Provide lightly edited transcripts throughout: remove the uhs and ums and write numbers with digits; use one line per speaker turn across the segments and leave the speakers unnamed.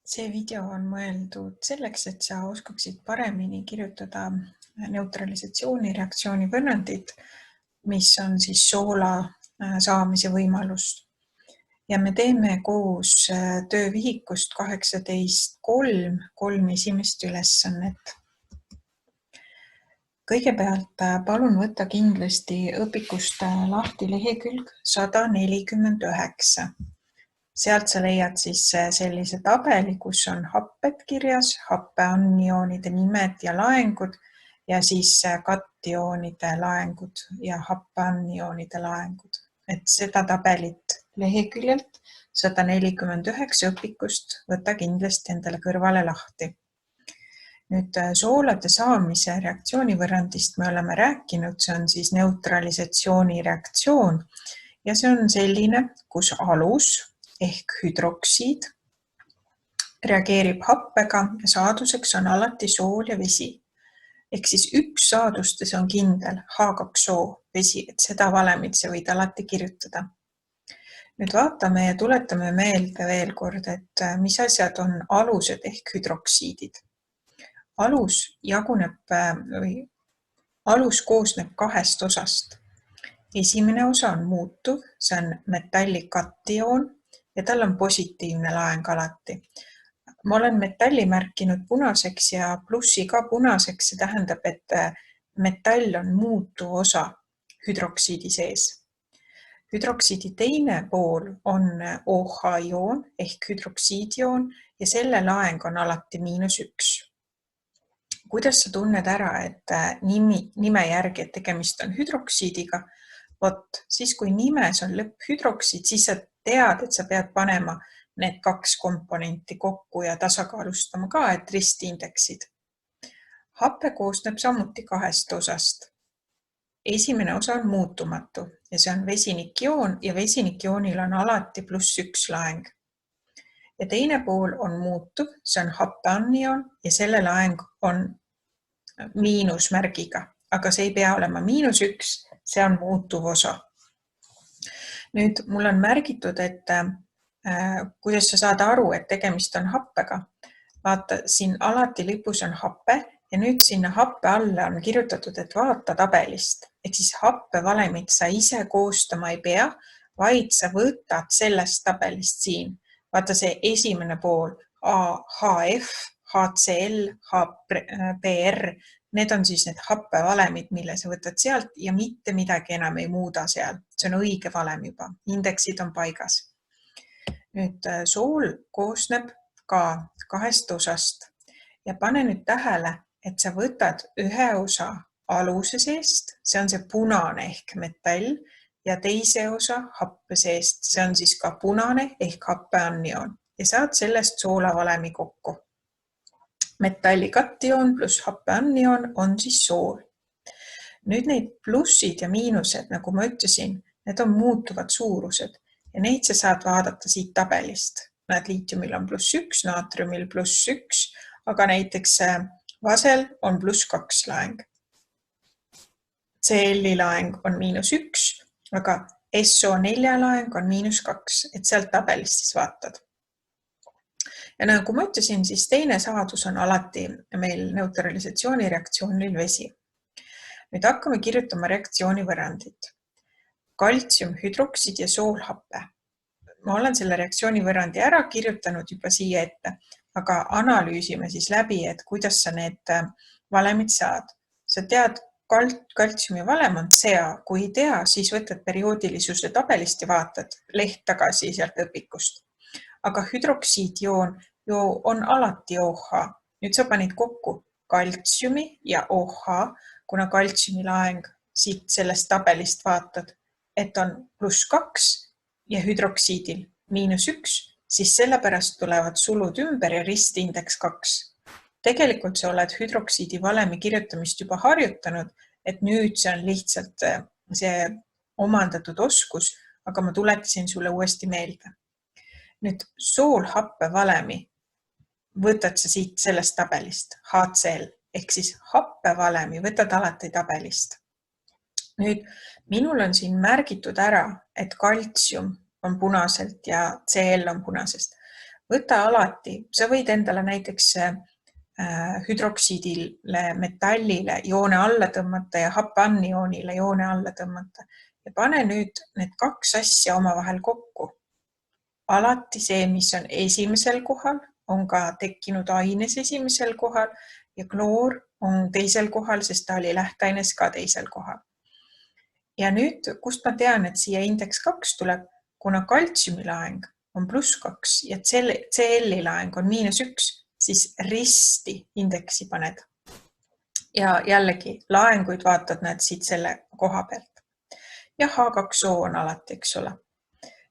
See video on mõeldud selleks, et sa oskaksid paremini kirjutada neutralisatsioonireaktsiooni võrrandit, mis on siis soola saamise võimalus. Ja me teeme koos töövihikust 18.3 kolm esimest ülesannet. Kõigepealt palun võtta kindlasti õpikust lahti lehekülg 149. Sealt sa leiad siis sellise tabeli, kus on happed kirjas, happeanioonide nimed ja laengud ja siis katioonide laengud ja happeanioonide laengud. Et seda tabelit leheküljelt 149 õpikust võta kindlasti endale kõrvale lahti. Nüüd soolade saamise reaktsioonivõrrandist me oleme rääkinud, see on siis neutralisatsioonireaktsioon ja see on selline, kus alus ehk hüdroksiid reageerib happega ja saaduseks on alati sool ja vesi. Ehk siis üks saadustes on kindel H2O vesi, et seda valemit sa võid alati kirjutada. Nüüd vaatame ja tuletame meelde veel kord, et mis asjad on alused ehk hüdroksiidid. Alus koosneb kahest osast. Esimene osa on muutuv, see on metallikatioon ja tal on positiivne laeng alati. Ma olen metalli märkinud punaseks ja plussi ka punaseks, see tähendab, et metall on muutuv osa hüdroksiidi sees. Hüdroksiidi teine pool on OH-ioon ehk hüdroksiidioon ja selle laeng on alati -1. Kuidas sa tunned ära, et nime järgi, et tegemist on hüdroksiidiga? Vot, siis kui nimes on lõpphüdroksiid, siis sa tead, et sa pead panema need kaks komponenti kokku ja tasakaalustama ka, et ristindeksid. Happe koosneb samuti kahest osast. Esimene osa on muutumatu ja see on vesinikioon ja vesinikioonil on alati +1 laeng. Ja teine pool on muutuv, see on happeanioon ja selle laeng on miinusmärgiga, aga see ei pea olema -1, see on muutuv osa. Nüüd mul on märgitud, et kuidas sa saad aru, et tegemist on happega. Vaata, siin alati lipus on happe ja nüüd sinna happe alla on kirjutatud, et vaata tabelist. Ehk siis happevalemit sa ise koostama ei pea, vaid sa võtad sellest tabelist siin. Vaata see esimene pool, HF, HCl, HBr, need on siis need happevalemid, mille sa võtad sealt ja mitte midagi enam ei muuda seal. See on õige valem juba, indeksid on paigas. Nüüd sool koosneb ka kahest osast ja pane nüüd tähele, et sa võtad ühe osa aluse seest, see on see punane ehk metall ja teise osa happe seest, see on siis ka punane ehk happeanioon ja saad sellest soolavalemi kokku. Metallikatioon plus happeanioon on siis sool. Nüüd neid plussid ja miinused, nagu ma ütlesin, need on muutuvad suurused ja neid sa saad vaadata siit tabelist. Näed, liitiumil on +1, naatriumil +1, aga näiteks vasel on +2 laeng. Cl-i laeng on -1, aga SO4 laeng on -2, et sealt tabelist siis vaatad. Ja nagu ma ütlesin, siis teine saadus on alati meil neutralisatsioonireaktsioonil vesi. Nüüd hakkame kirjutama reaktsioonivõrrandit. Kaltsiumhüdroksiid ja soolhappe. Ma olen selle reaktsioonivõrrandi ära kirjutanud juba siia ette, aga analüüsime siis läbi, et kuidas sa need valemid saad. Sa tead, kaltsiumi valem on Ca. Kui ei tea, siis võtad perioodilisuse tabelist ja vaatad leht tagasi sealt õpikust. Aga hüdroksiidioon ju on alati OH. Nüüd sa panid kokku kaltsiumi ja OH, kuna kaltsiumi laeng siit sellest tabelist vaatad, et on +2 ja hüdroksiidil -1, siis sellepärast tulevad sulud ümber ja ristindeks 2. Tegelikult sa oled hüdroksiidi valemi kirjutamist juba harjutanud, et nüüd see on lihtsalt see omandatud oskus, aga ma tuletasin sulle uuesti meelde. Nüüd soolhappe valemi võtad sa siit sellest tabelist, HCl, ehk siis happevalemi võtad alati tabelist. Nüüd minul on siin märgitud ära, et kaltsium on punaselt ja Cl on punasest. Võta alati, sa võid endale näiteks hüdroksiidile, metallile joone alla tõmmata ja happeannioonile joone alla tõmmata ja pane nüüd need kaks asja omavahel kokku. Alati see, mis on esimesel kohal, on ka tekkinud aines esimesel kohal ja kloor on teisel kohal, sest ta oli lähteaines ka teisel kohal. Ja nüüd, kust ma tean, et siia indeks 2 tuleb, kuna kaltsiumi laeng on +2 ja Cl-i laeng on -1, siis risti indeksi paned. Ja jällegi laenguid vaatad näed siit selle koha pealt. Ja H2O on alati, eks ole.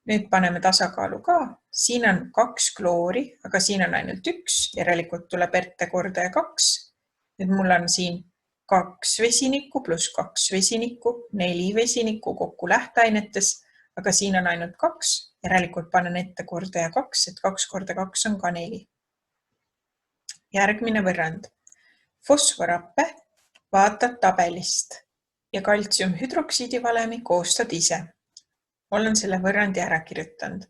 Nüüd paneme tasakaalu ka. Siin on 2 kloori, aga siin on ainult 1, järelikult tuleb RT-kordaja 2. Nüüd mul on siin 2 vesinikku plus 2 vesinikku, 4 vesinikku kokku lähteainetes, aga siin on ainult 2, järelikult panen RT-kordaja 2, et 2 korda 2 on ka 4. Järgmine võrrand. Fosforappe vaatad tabelist ja kaltsiumhüdroksiidi valemi koostad ise. Olen selle võrrandi ära kirjutanud.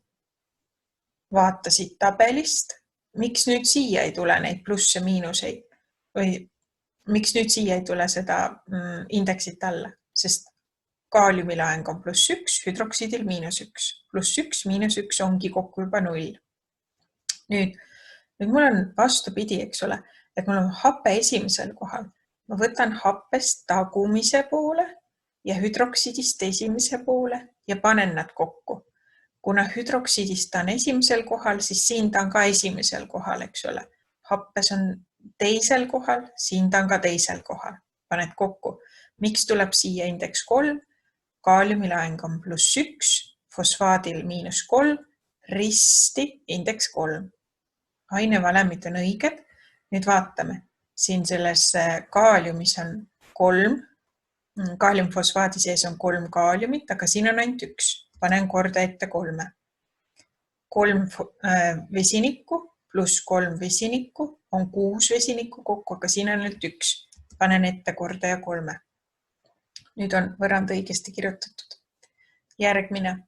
Vaatasid tabelist. Miks nüüd siia ei tule neid plusse miinuseid? Või miks nüüd siia ei tule seda indeksit alla? Sest kaaliumi laeng on +1, hüdroksiidil -1. +1, -1 ongi kokku juba 0. Nüüd mul on vastupidi, eks ole, et mul on hape esimesel kohal. Ma võtan happest tagumise poole ja hüdroksiidist esimese poole ja panen nad kokku. Kuna hüdroksiidist on esimesel kohal, siis siin ta on ka esimesel kohal, eks ole. Happes on teisel kohal, siin ta on ka teisel kohal. Paned kokku. Miks tuleb siia indeks 3? Kaaliumi laeng on +1, fosfaadil -3, risti indeks 3. Ainevalemid on õiged. Nüüd vaatame. Siin selles kaaliumis on 3. Kaaliumfosfaadi sees on 3 kaaliumit, aga siin on ainult 1. Panen korda ette 3. 3 vesinikku plus 3 vesinikku on 6 vesinikku kokku, aga siin on ainult 1. Panen ette kordaja 3. Nüüd on võrrand õigesti kirjutatud. Järgmine.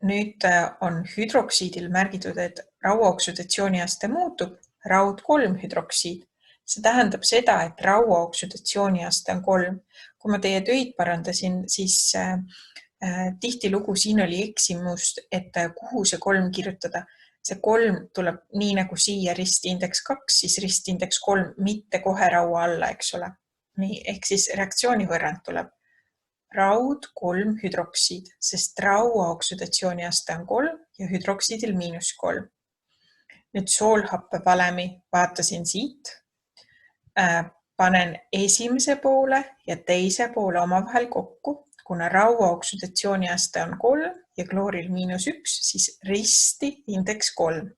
Nüüd on hüdroksiidil märgitud, et rauaoksüdatsiooniaste muutub, raud 3 hüdroksiid. See tähendab seda, et rauaoksüdatsiooniaste on 3. Kui ma teie töid parandasin, siis tihtilugu siin oli eksimust, et kuhu see 3 kirjutada. See 3 tuleb nii nagu siia ristindeks 2, siis ristindeks 3, mitte kohe raua alla, eks ole. Nii, ehk siis reaktsiooni võrrand tuleb raud 3 hüdroksiid, sest raua oksüdatsiooniaste on 3 ja hüdroksiidil -3. Nüüd soolhappe valemi vaatasin siit. Panen esimese poole ja teise poole omavahel kokku. Kuna raua oksüdatsiooniaste on 3 ja klooril -1, siis risti indeks 3.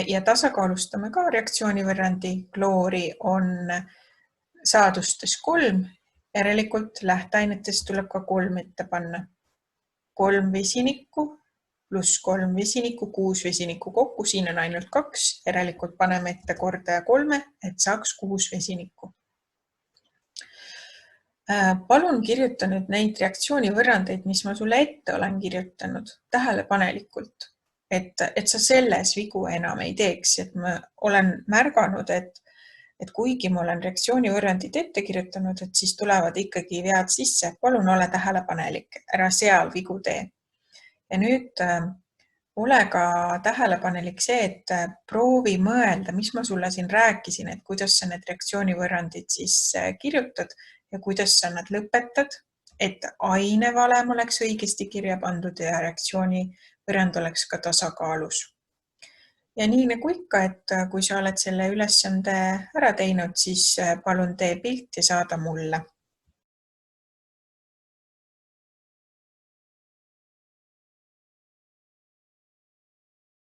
Ja tasakaalustame ka reaktsioonivõrrandi. Kloori on saadustes 3. Järelikult lähteainetes tuleb ka 3 ette panna. 3 vesinikku plus 3 vesinikku, 6 vesinikku kokku, siin on ainult 2. Järelikult paneme ette kordaja 3, et saaks 6 vesinikku. Palun kirjuta nüüd neid reaktsioonivõrrandeid, mis ma sulle ette olen kirjutanud tähelepanelikult, et sa selles vigu enam ei teeks. Et ma olen märganud, et kuigi ma olen reaktsioonivõrrandid ette kirjutanud, et siis tulevad ikkagi vead sisse. Palun ole tähelepanelik, ära seal vigu tee. Ja nüüd ole ka tähelepanelik see, et proovi mõelda, mis ma sulle siin rääkisin, et kuidas sa need reaktsioonivõrrandid siis kirjutad ja kuidas sa nad lõpetad, et ainevalem oleks õigesti kirja pandud ja reaktsioonivõrrand oleks ka tasakaalus. Ja nii nagu ikka, et kui sa oled selle ülesande ära teinud, siis palun tee pilt ja saada mulle.